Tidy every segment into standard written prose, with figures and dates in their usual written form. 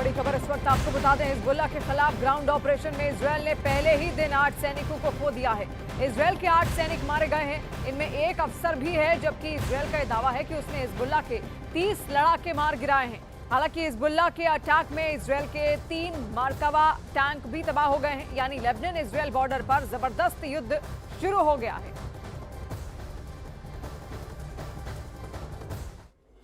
बड़ी खबर इस वक्त आपको बता दें, हिजबुल्लाह के खिलाफ ग्राउंड ऑपरेशन में इजरायल ने पहले ही दिन 8 सैनिकों को खो दिया है। इजरायल के 8 सैनिक मारे गए हैं, इनमें एक अफसर भी है, जबकि इजरायल का यह दावा है कि उसने हिजबुल्लाह के 30 लड़ाके मार गिराए हैं। हालांकि हिजबुल्लाह के अटैक में इजरायल के 3 मरकबा टैंक भी तबाह हो गए हैं, यानी लेबनान इजरायल बॉर्डर पर जबरदस्त युद्ध शुरू हो गया है।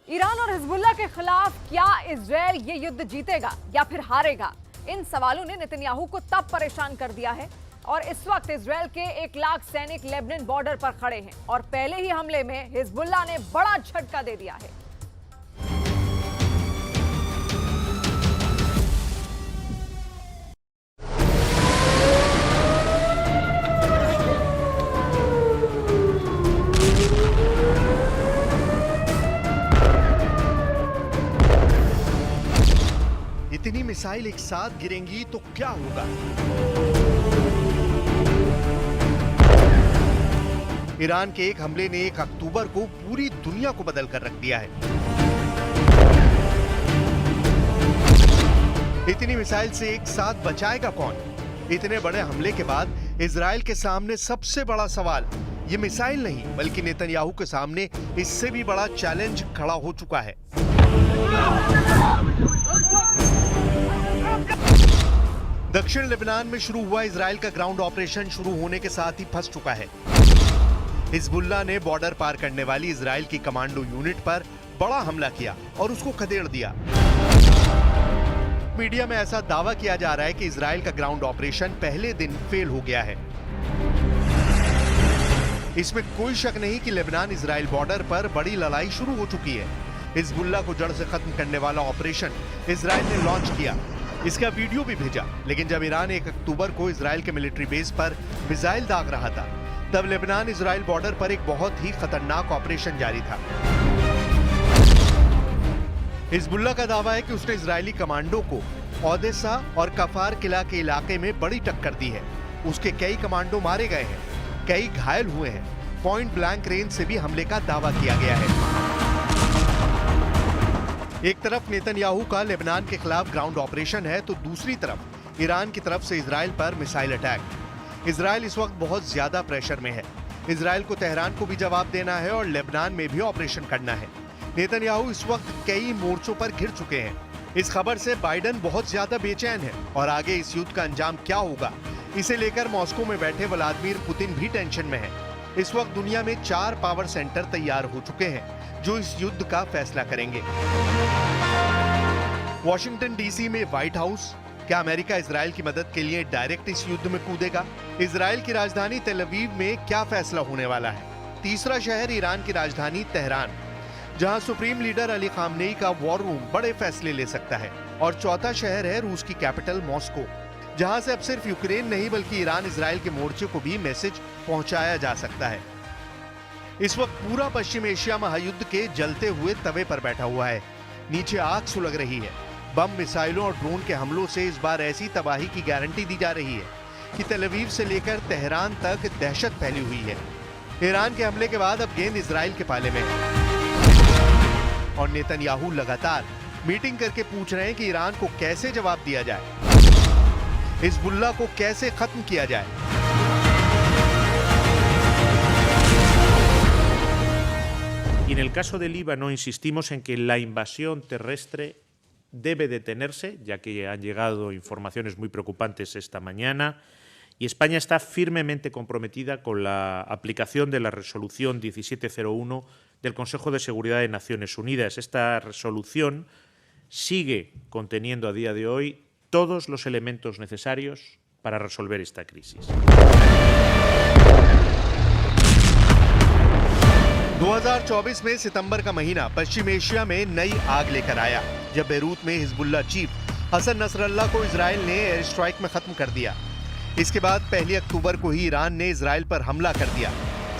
ईरान और हिजबुल्लाह के खिलाफ क्या इजरायल ये युद्ध जीतेगा या फिर हारेगा? इन सवालों ने नेतन्याहू को तब परेशान कर दिया है और इस वक्त इजरायल के 1 लाख सैनिक लेबनान बॉर्डर पर खड़े हैं और पहले ही हमले में हिजबुल्लाह ने बड़ा झटका दे दिया है। इतनी मिसाइल एक साथ गिरेंगी तो क्या होगा? ईरान के एक हमले ने 1 अक्टूबर को पूरी दुनिया को बदल कर रख दिया है। इतनी मिसाइल से एक साथ बचाएगा कौन? इतने बड़े हमले के बाद इजरायल के सामने सबसे बड़ा सवाल ये मिसाइल नहीं, बल्कि नेतन्याहू के सामने इससे भी बड़ा चैलेंज खड़ा हो चुका है। दक्षिण लेबनान में शुरू हुआ इजरायल का ग्राउंड ऑपरेशन शुरू होने के साथ ही फंस चुका है। हिजबुल्लाह ने बॉर्डर पार करने वाली इजरायल की कमांडो यूनिट पर बड़ा हमला किया और उसको खदेड़ दिया। मीडिया में ऐसा दावा किया जा रहा है कि इजरायल का ग्राउंड ऑपरेशन पहले दिन फेल हो गया है। इसमें कोई शक नहीं कि लेबनान इजरायल बॉर्डर पर बड़ी लड़ाई शुरू हो चुकी है। हिजबुल्लाह को जड़ से खत्म करने वाला ऑपरेशन इजरायल ने लॉन्च किया, इसका वीडियो भी भेजा, लेकिन जब ईरान 1 अक्टूबर को इजरायल के मिलिट्री बेस पर मिसाइल दाग रहा था, तब लेबनान इजरायल बॉर्डर पर एक बहुत ही खतरनाक ऑपरेशन जारी था। हिजबुल्लाह का दावा है कि उसने इजरायली कमांडो को ओदेसा और कफार किला के इलाके में बड़ी टक्कर दी है। उसके कई कमांडो मारे गए हैं, कई घायल हुए हैं। पॉइंट ब्लैंक रेंज से भी हमले का दावा किया गया है। एक तरफ नेतन्याहू का लेबनान के खिलाफ ग्राउंड ऑपरेशन है, तो दूसरी तरफ ईरान की तरफ से इजरायल पर मिसाइल अटैक। इजरायल इस वक्त बहुत ज्यादा प्रेशर में है। इजरायल को तेहरान को भी जवाब देना है और लेबनान में भी ऑपरेशन करना है। नेतन्याहू इस वक्त कई मोर्चों पर घिर चुके हैं। इस खबर से बाइडन बहुत ज्यादा बेचैन है और आगे इस युद्ध का अंजाम क्या होगा, इसे लेकर मॉस्को में बैठे व्लादिमीर पुतिन भी टेंशन में है। इस वक्त दुनिया में 4 पावर सेंटर तैयार हो चुके हैं जो इस युद्ध का फैसला करेंगे। वॉशिंगटन डीसी में व्हाइट हाउस, क्या अमेरिका इजरायल की मदद के लिए डायरेक्ट इस युद्ध में कूदेगा? इजरायल की राजधानी तेल अवीव में क्या फैसला होने वाला है? तीसरा शहर ईरान की राजधानी तेहरान, जहां सुप्रीम लीडर अली खामनेई का वॉर रूम बड़े फैसले ले सकता है। और चौथा शहर है रूस की कैपिटल मॉस्को, जहां से अब सिर्फ यूक्रेन नहीं बल्कि ईरान इजरायल के मोर्चे को भी मैसेज पहुंचाया जा सकता है। इस वक्त पूरा पश्चिम एशिया महायुद्ध के जलते हुए तवे पर बैठा हुआ है। नीचे आग सुलग रही है। बम, मिसाइलों और ड्रोन के हमलों से इस बार ऐसी तबाही की गारंटी दी जा रही है कि तेल अवीव से लेकर तेहरान तक दहशत फैली हुई है। ईरान के हमले के बाद अब गेंद इजरायल के पाले में है और नेतन्याहू लगातार मीटिंग करके पूछ रहे हैं कि ईरान को कैसे जवाब दिया जाए, हिजबुल्लाह को कैसे खत्म किया जाए। Y en el caso de Líbano insistimos en que la invasión terrestre debe detenerse, ya que han llegado informaciones muy preocupantes esta mañana, y España está firmemente comprometida con la aplicación de la resolución 1701 del Consejo de Seguridad de Naciones Unidas. Esta resolución sigue conteniendo a día de hoy todos los elementos necesarios para resolver esta crisis. 2024 में सितंबर का महीना पश्चिम Asia में नई आग लेकर आया, जब Beirut में हिजबुल्लाह चीफ हसन नसरल्लाह को इजरायल ने एयर स्ट्राइक में खत्म कर दिया। इसके बाद 1 अक्टूबर को ही ईरान ने इजरायल पर हमला कर दिया।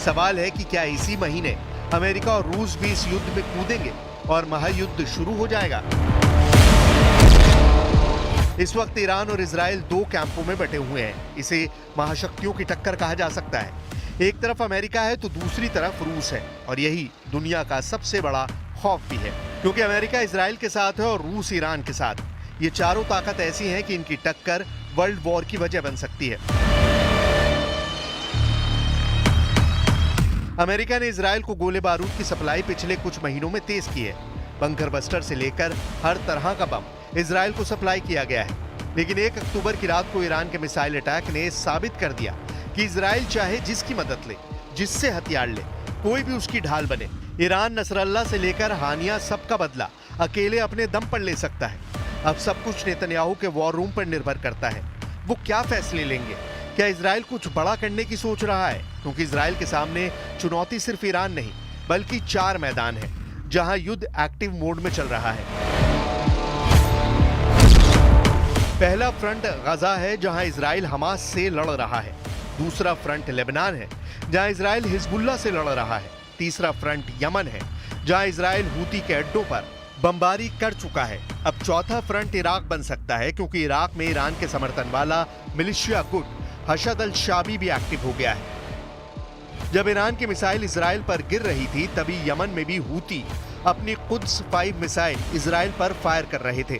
सवाल है कि क्या इसी महीने अमेरिका और रूस भी इस युद्ध में कूदेंगे और महायुद्ध शुरू हो जाएगा? इस वक्त ईरान और इजरायल 2 कैंपों में बटे हुए हैं। इसे महाशक्तियों की टक्कर कहा जा सकता है। एक तरफ अमेरिका है तो दूसरी तरफ रूस है, और यही दुनिया का सबसे बड़ा खौफ भी है, क्योंकि अमेरिका इजरायल के साथ है और रूस ईरान के साथ। ये चारों ताकत ऐसी हैं कि इनकी टक्कर वर्ल्ड वॉर की वजह बन सकती है। अमेरिका ने इजराइल को गोले बारूद की सप्लाई पिछले कुछ महीनों में तेज की है। बंकर बस्टर से लेकर हर तरह का बम इजराइल को सप्लाई किया गया है। लेकिन 1 अक्टूबर की रात को ईरान के मिसाइल अटैक ने साबित कर दिया कि इजराइल चाहे जिसकी मदद ले, जिससे हथियार ले, कोई भी उसकी ढाल बने, ईरान नसरल्ला से लेकर हानिया सबका बदला अकेले अपने दम पर ले सकता है। अब सब कुछ नेतन्याहू के वॉर रूम पर निर्भर करता है। वो क्या फैसले लेंगे? क्या इजराइल कुछ बड़ा करने की सोच रहा है? क्योंकि इजराइल के सामने चुनौती सिर्फ ईरान नहीं बल्कि 4 मैदान है जहां युद्ध एक्टिव मोड में चल रहा है। पहला फ्रंट गजा है जहां इजराइल हमास से लड़ रहा है। दूसरा फ्रंट लेबनान है जहां इजराइल हिजबुल्लाह से लड़ रहा है। तीसरा फ्रंट यमन है जहां इजराइल हूती के अड्डों पर बमबारी कर चुका है। अब चौथा फ्रंट इराक बन सकता है क्योंकि इराक में ईरान के समर्थन वाला मिलिशिया गुट हशद अल शाबी भी एक्टिव हो गया है। जब ईरान की मिसाइल इजराइल पर गिर रही थी तभी यमन में भी हूती अपनी कुद्स 5 मिसाइल इजराइल पर फायर कर रहे थे।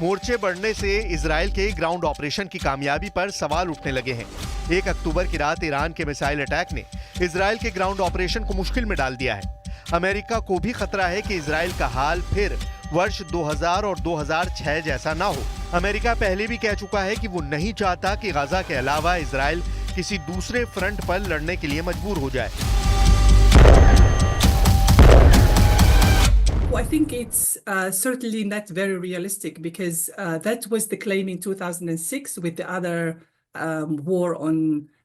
मोर्चे बढ़ने से इजराइल के ग्राउंड ऑपरेशन की कामयाबी पर सवाल उठने लगे हैं। 1 अक्टूबर की रात ईरान के मिसाइल अटैक ने इजराइल के ग्राउंड ऑपरेशन को मुश्किल में डाल दिया है। अमेरिका को भी खतरा है कि इजराइल का हाल फिर वर्ष 2000 और 2006 जैसा ना हो। अमेरिका पहले भी कह चुका है कि वो नहीं चाहता कि गाजा के अलावा इजराइल किसी दूसरे फ्रंट पर लड़ने के लिए मजबूर हो जाए। Well, I think it's certainly not very realistic because that was the claim in 2006 with the other war on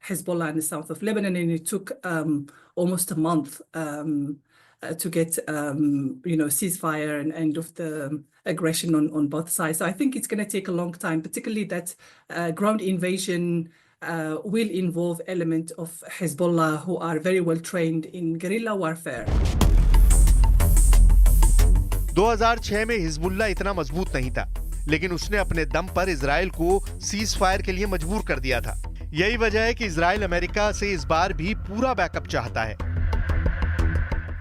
Hezbollah in the south of Lebanon, and it took almost a month to get ceasefire and end of the aggression on both sides. So I think it's going to take a long time, particularly that ground invasion will involve elements of Hezbollah who are very well trained in guerrilla warfare. 2006 में Hezbollah इतना मजबूत नहीं था, लेकिन उसने अपने दम पर इजराइल को सीज फायर के लिए मजबूर कर दिया था। यही वजह है कि इजराइल अमेरिका से इस बार भी पूरा बैकअप चाहता है।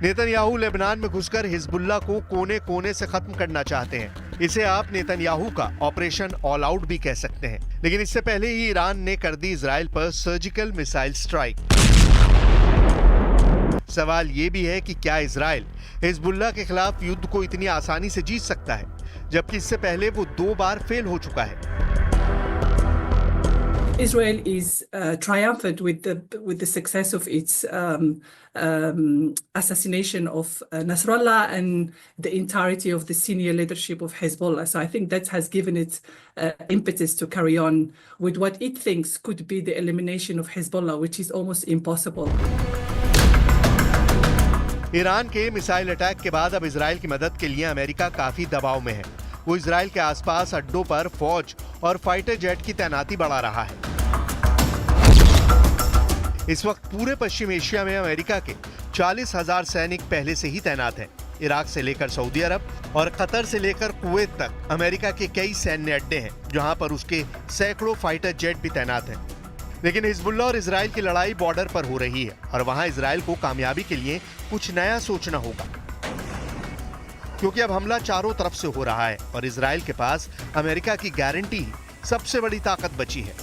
नेतन्याहू लेबनान में घुसकर हिजबुल्लाह को कोने कोने से खत्म करना चाहते हैं। इसे आप नेतन्याहू का ऑपरेशन ऑल आउट भी कह सकते हैं। लेकिन इससे पहले ही ईरान ने कर दी इजराइल पर सर्जिकल मिसाइल स्ट्राइक। सवाल ये भी है कि क्या इजराइल हिजबुल्लाह के खिलाफ युद्ध को इतनी आसानी से जीत सकता है, जबकि इससे पहले वो 2 बार फेल हो चुका है। Israel is triumphant with the success of its assassination of Nasrallah and the entirety of the senior leadership of Hezbollah. So I think that has given it impetus to carry on with what it thinks could be the elimination of Hezbollah, which is almost impossible. Iran के missile attack के बाद अब Israel की मदद के लिए America काफी दबाव में है। वो इजराइल के आसपास अड्डों पर फौज और फाइटर जेट की तैनाती बढ़ा रहा है। इस वक्त पूरे पश्चिम एशिया में अमेरिका के 40,000 सैनिक पहले से ही तैनात हैं। इराक से लेकर सऊदी अरब और कतर से लेकर कुवैत तक अमेरिका के कई सैन्य अड्डे हैं, जहां पर उसके सैकड़ों फाइटर जेट भी तैनात हैं। लेकिन हिजबुल्लाह और इजराइल की लड़ाई बॉर्डर पर हो रही है और वहां इजराइल को कामयाबी के लिए कुछ नया सोचना होगा, क्योंकि अब हमला चारों तरफ से हो रहा है और इजराइल के पास अमेरिका की गारंटी ही सबसे बड़ी ताकत बची है।